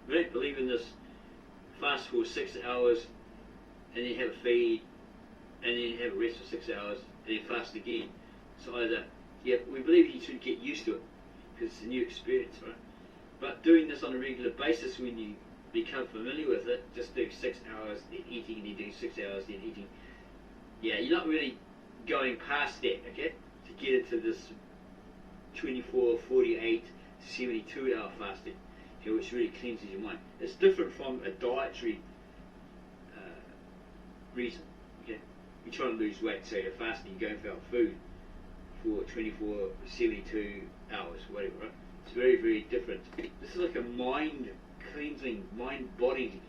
We don't believe in this fast for 6 hours and then have a feed and then have a rest for 6 hours and then fast again. So either, yeah, we believe you should get used to it because it's a new experience, right? But doing this on a regular basis, when you become familiar with it, just doing 6 hours, then eating, and then doing 6 hours, then eating, yeah, you're not really going past that, okay, to get into this 24, 48, 72 hour fasting, okay, which really cleanses your mind. It's different from a dietary reason, okay. You're trying to lose weight, so you're fasting, you're going without food for 24, 72 hours, whatever, right? It's very, very different. This is like a mind cleansing, mind-body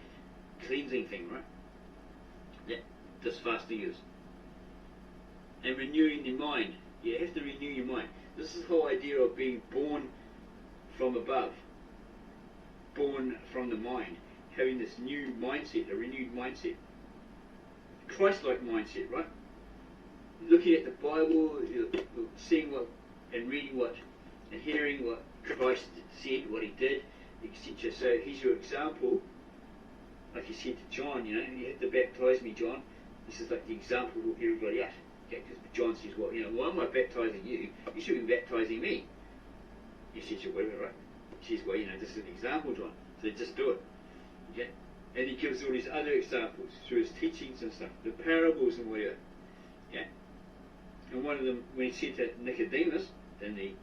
cleansing thing, right? Yeah, this fasting is. And renewing the mind. You have to renew your mind. This is the whole idea of being born from above, born from the mind, having this new mindset, a renewed mindset, Christ-like mindset, right? Looking at the Bible, seeing what, and reading what, and hearing what Christ said, what he did, etc. So he's your example, like he said to John, you have to baptize me, John. This is like the example for everybody else. Okay, because John says, well, why am I baptizing you? You should be baptizing me. He says, whatever, right? He says, well, this is an example, John. So just do it. Okay? And he gives all these other examples through his teachings and stuff, the parables and whatever. Okay? And one of them, when he said to Nicodemus, in the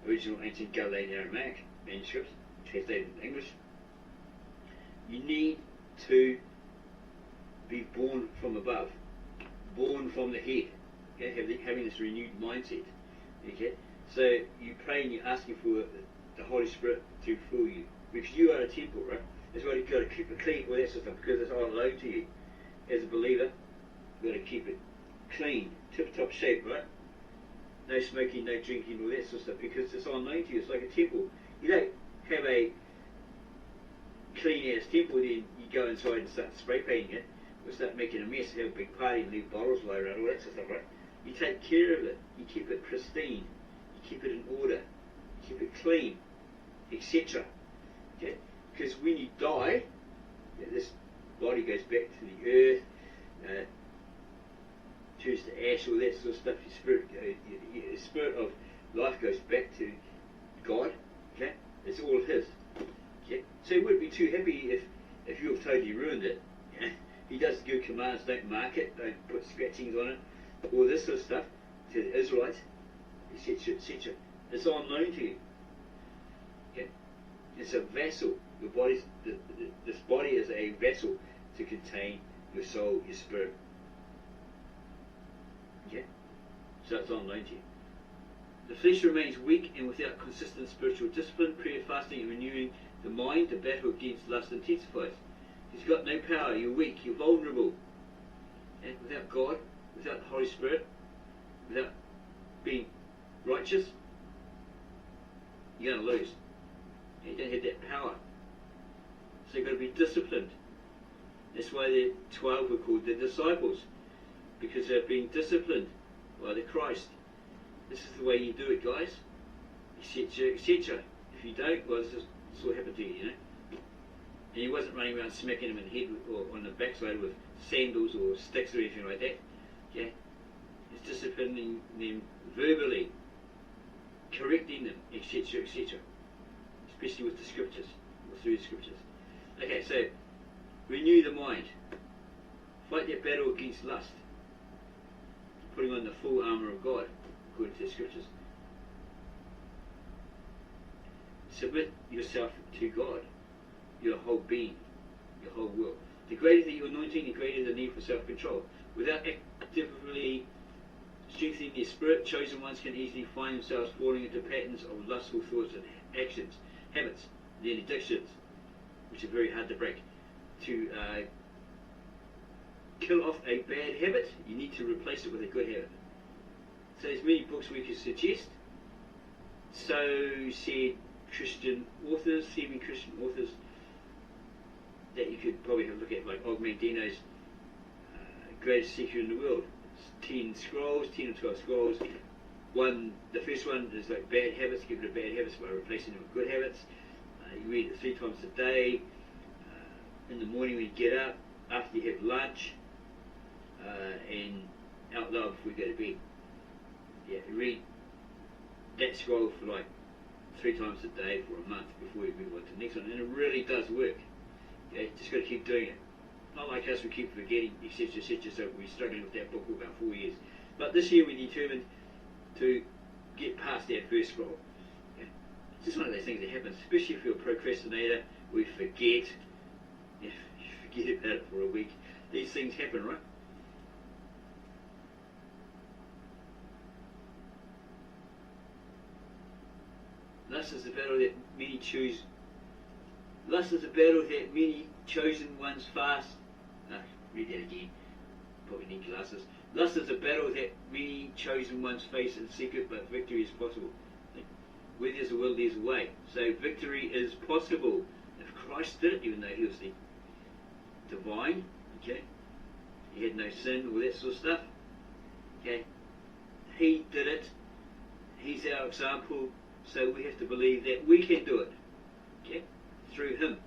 original ancient Galilean Aramaic manuscripts, translated in English, you need to be born from above, born from the head, okay? Having this renewed mindset. Okay? So you pray and you're asking for the Holy Spirit to fill you, because you are a temple, right? That's why you've got to keep it clean, all that sort of stuff, because it's on loan to you. As a believer, you've got to keep it clean, tip-top shape, right? No smoking, no drinking, all that sort of stuff, because it's on loan to you. It's like a temple. You don't have a clean-ass temple, then you go inside and start spray painting it, or start making a mess, have a big party and leave bottles lie around, all that sort of stuff, right? You take care of it, you keep it pristine, you keep it in order, you keep it clean, etc. Okay? Because when you die, this body goes back to the earth, turns to ash, all that sort of stuff. Your spirit of life goes back to God. Okay, it's all His. Okay, so He wouldn't be too happy if you have totally ruined it. Yeah? He does give commands: don't mark it, don't put scratchings on it, all this sort of stuff to the Israelites, etc., etc. It's on loan to you. Okay, it's a vessel. Your body's this body is a vessel to contain your soul, your spirit. Okay? So it's on loan to you. The flesh remains weak and without consistent spiritual discipline, prayer, fasting and renewing the mind. The battle against lust intensifies. He's got no power, you're weak, you're vulnerable. And without God, without the Holy Spirit, without being righteous, you're going to lose. And you don't have that power. So you've got to be disciplined. That's why the 12 were called the disciples, because they're being disciplined by the Christ. This is the way you do it, guys, etc., etc. If you don't, well, this will happen to you, And he wasn't running around smacking them in the head or on the backside with sandals or sticks or anything like that. Okay? He's disciplining them verbally, correcting them, etc., etc. Especially with the scriptures, or through the scriptures. Okay, so renew the mind. Fight that battle against lust. Putting on the full armour of God, according to the scriptures. Submit yourself to God, your whole being, your whole will. The greater the anointing, the greater the need for self-control. Without actively strengthening their spirit, chosen ones can easily find themselves falling into patterns of lustful thoughts and actions, habits, then addictions, which are very hard to break. To kill off a bad habit, you need to replace it with a good habit. So there's many books we could suggest. So said Christian authors, semi-Christian authors, that you could probably have a look at, like Og Mandino's Greatest Secret in the World. It's 10 scrolls, 10 or 12 scrolls. The first one is like bad habits, get rid of bad habits by replacing them with good habits. You read it 3 times a day, in the morning when you get up, after you have lunch, and out loud before you go to bed. Yeah, read that scroll for like 3 times a day for a month before you move on to the next one, and it really does work. Okay, just got to keep doing it. Not like us, we keep forgetting, etc., etc. So we're struggling with that book for about 4 years. But this year we determined to get past that first scroll. Okay? It's just one of those things that happens, especially if you're a procrastinator. We forget. Yeah, you forget about it for a week. These things happen, right? Lust is a battle that many choose. Lust is a battle that many chosen ones fast. Read that again. Probably need glasses. Lust is a battle that many chosen ones face in secret, but victory is possible. Where there's a will, there's a way. So victory is possible. If Christ did it, even though he was the divine, okay, he had no sin, all that sort of stuff. Okay, he did it. He's our example. So we have to believe that we can do it. Okay, through him,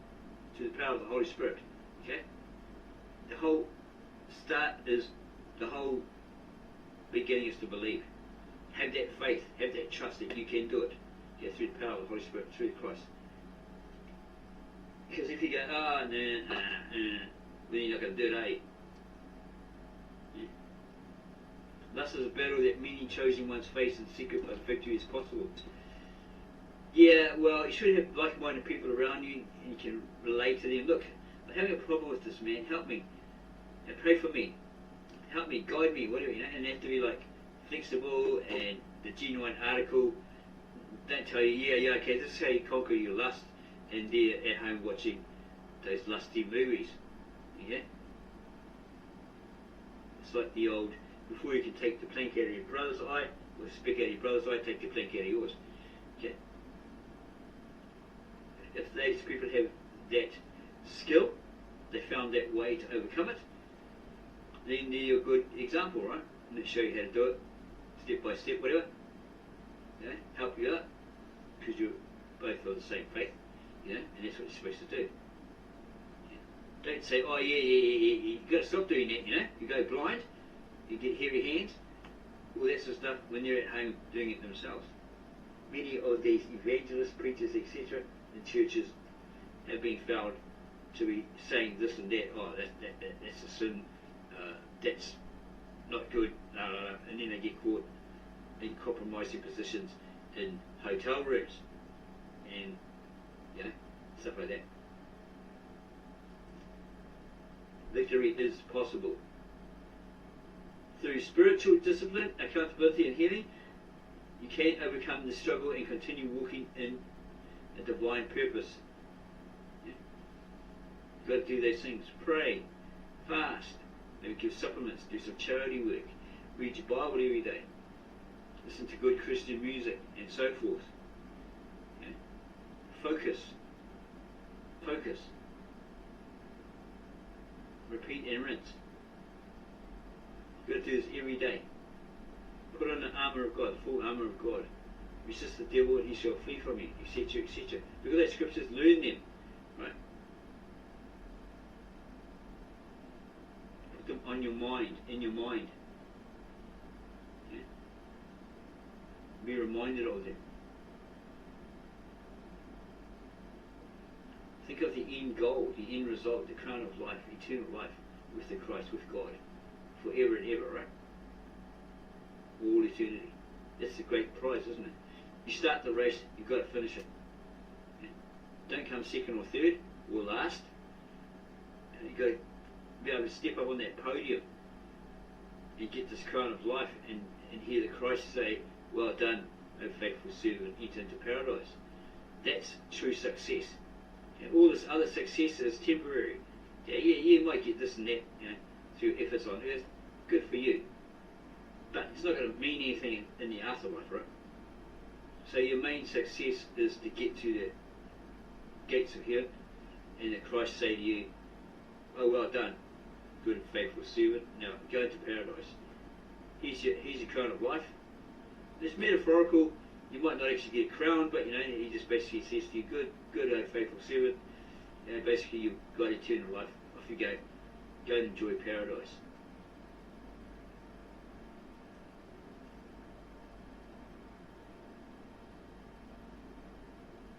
through the power of the Holy Spirit. Okay, the whole start is, the whole beginning is to believe. Have that faith, have that trust that you can do it. Yeah, through the power of the Holy Spirit, through Christ. Because if you go, oh, nah, then you're not going to do it, eh? Yeah. Thus is a battle that many chosen ones face in secret, but victory is possible. Yeah, well, you should have like-minded people around you, and you can relate to them. Look, I'm having a problem with this, man. Help me. And pray for me. Help me, guide me, whatever, you know. And they have to be like flexible and the genuine article. Don't tell you, yeah, okay, this is how you conquer your lust, and they're at home watching those lusty movies. Yeah? It's like the old, before you can take the plank out of your brother's eye, or the speck out of your brother's eye, take the plank out of yours. Okay? If these people have that skill, they found that way to overcome it, then they're a good example, right? And they show you how to do it, step by step, whatever. You know, help you out, because you're both of the same faith, you know, and that's what you're supposed to do. Yeah. Don't say, oh yeah, you've got to stop doing that, you know. You go blind, you get hairy hands, all that sort of stuff when they're at home doing it themselves. Many of these evangelists, preachers, etc. in churches have been found to be saying this and that, oh, that's a sin, that's not good, and then they get caught in compromising positions in hotel rooms and, you know, stuff like that. Victory is possible. Through spiritual discipline, accountability and healing, you can overcome the struggle and continue walking in a divine purpose. Yeah. You've got to do those things. Pray, fast, maybe give supplements, do some charity work, read your Bible every day, listen to good Christian music, and so forth. Yeah. Focus. Repeat and rinse. You've got to do this every day. Put on the armour of God, the full armour of God. Resist the devil and he shall flee from you, etc., etc. Look at those scriptures, learn them, right? Put them on your mind, in your mind. Yeah. Be reminded of them. Think of the end goal, the end result, the crown of life, eternal life with the Christ, with God, forever and ever, right? All eternity. That's the great prize, isn't it? You start the race, you've got to finish it. Yeah. Don't come second or third or last. You've got to be able to step up on that podium and get this crown of life and hear the Christ say, well done, O faithful servant, enter into paradise. That's true success. And all this other success is temporary. Yeah, you might get this and that, you know, through efforts on earth. Good for you. But it's not going to mean anything in the afterlife, right? So your main success is to get to the gates of heaven and that Christ say to you, oh, well done, good and faithful servant. Now go into paradise. Here's your crown of life. It's metaphorical You might not actually get a crown, but he just basically says to you, good, faithful servant. Basically, you've got eternal life. Off you go. Go and enjoy paradise.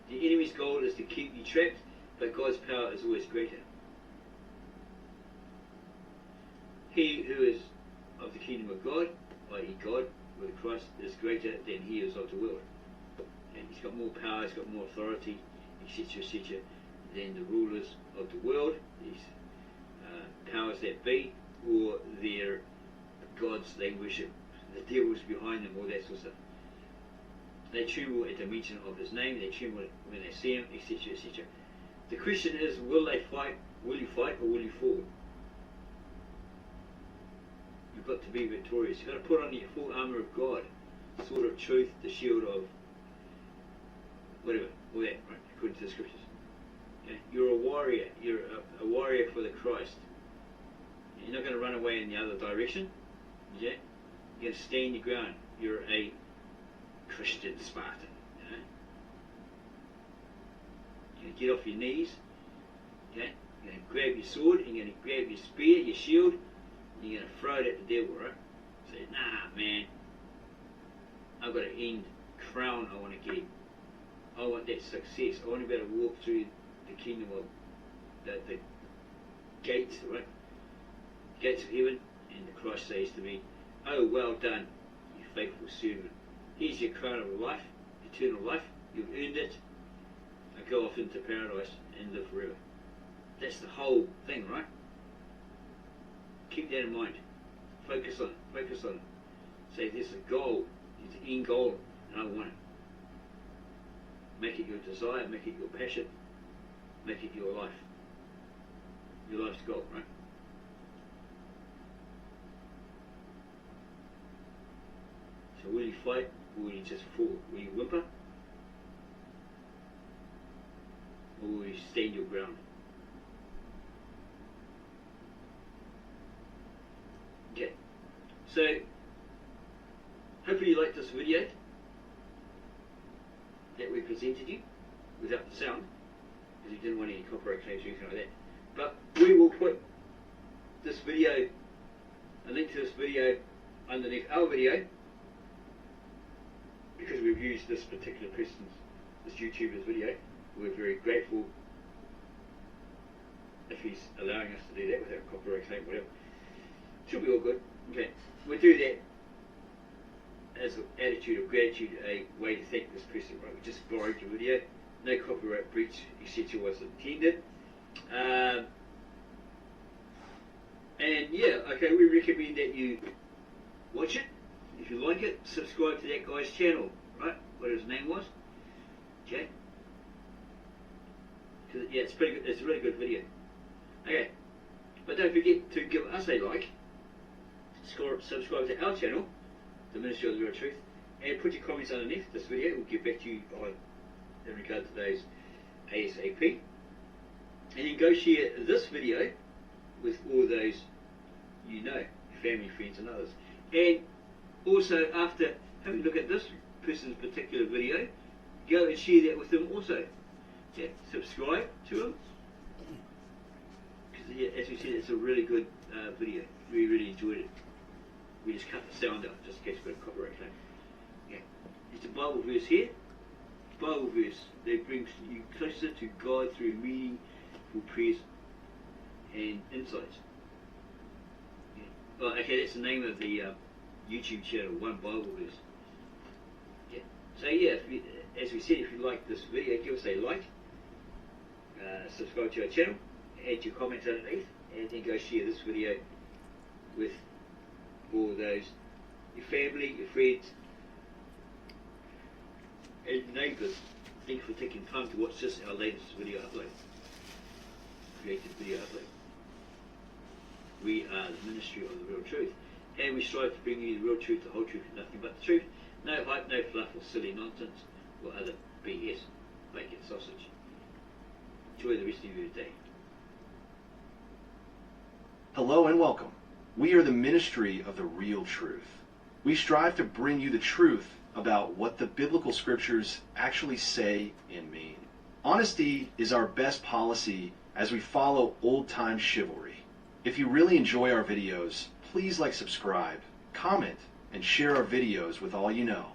The enemy's goal is to keep you trapped, but God's power is always greater. He who is of the kingdom of God, i.e. God, with Christ, is greater than he is of the world. And he's got more power, he's got more authority, etc., etc., than the rulers of the world, these powers that be, or their gods they worship, the devils behind them, all that sort of stuff. They tremble at the mention of his name, they tremble when they see him, etc., etc. The question is, will they fight? Will you fight or will you fall? You've got to be victorious. You've got to put on your full armour of God, the sword of truth, the shield of whatever, all that, right, according to the scriptures. Okay? You're a warrior. You're a warrior for the Christ. You're not going to run away in the other direction. Yeah? You're going to stand your ground. You're a Christian Spartan. You're going to get off your knees. Okay? You're going to grab your sword, and you're going to grab your spear, your shield, and you're going to throw it at the devil, right? Say, nah, man. I've got an end crown I want to get. I want that success. I want to be able to walk through the kingdom of the gates, right? Gates of heaven, and the Christ says to me, oh, well done, you faithful servant. Here's your crown of life, eternal life. You've earned it. Now go off into paradise and live forever. That's the whole thing, right? Keep that in mind. Focus on it. Focus on it. Say, there's a goal. There's an end goal, and I want it. Make it your desire. Make it your passion. Make it your life. Your life's goal, right? So will you fight, or will you just fall? Will you whimper? Or will you stand your ground? Okay. So, hopefully you liked this video that we presented you without the sound, because we didn't want any copyright claims or anything like that. But we will put this video, a link to this video, underneath our video, because we've used this particular person's, this YouTuber's video. We're very grateful if he's allowing us to do that without copyright claim, whatever. Should be all good. Okay, we do that as an attitude of gratitude, a way to thank this person, right? We just borrowed your video, no copyright breach, etc. was intended. And yeah, okay, we recommend that you watch it. If you like it, subscribe to that guy's channel, right? What his name was. Okay. Yeah, it's pretty good. It's a really good video. Okay, but don't forget to give us a like. Subscribe to our channel, The Ministry of the Real Truth, and put your comments underneath this video. We'll get back to you in regard to those ASAP. And then go share this video with all those you know, family, friends and others. And also, after having a look at this person's particular video, go and share that with them also. Yeah, subscribe to him. Because, yeah, as we said, it's a really good video. We really enjoyed it. We just cut the sound out just in case we've got a copyright claim. Yeah. There's a Bible verse here. Bible verse that brings you closer to God through meaningful prayers and insights. Yeah. Well, okay, that's the name of the YouTube channel, One Bible Verse. Yeah. So yeah, as we said, if you like this video, give us a like, subscribe to our channel, add your comments underneath, and then go share this video with all those, your family, your friends, and neighbours. Thanks for taking time to watch this, our latest video upload, created video upload. We are the Ministry of the Real Truth, and we strive to bring you the real truth, the whole truth, and nothing but the truth. No hype, no fluff, or silly nonsense, or other BS, bacon sausage. Enjoy the rest of your day. Hello and welcome. We are the Ministry of the Real Truth. We strive to bring you the truth about what the biblical scriptures actually say and mean. Honesty is our best policy as we follow old-time chivalry. If you really enjoy our videos, please like, subscribe, comment, and share our videos with all you know.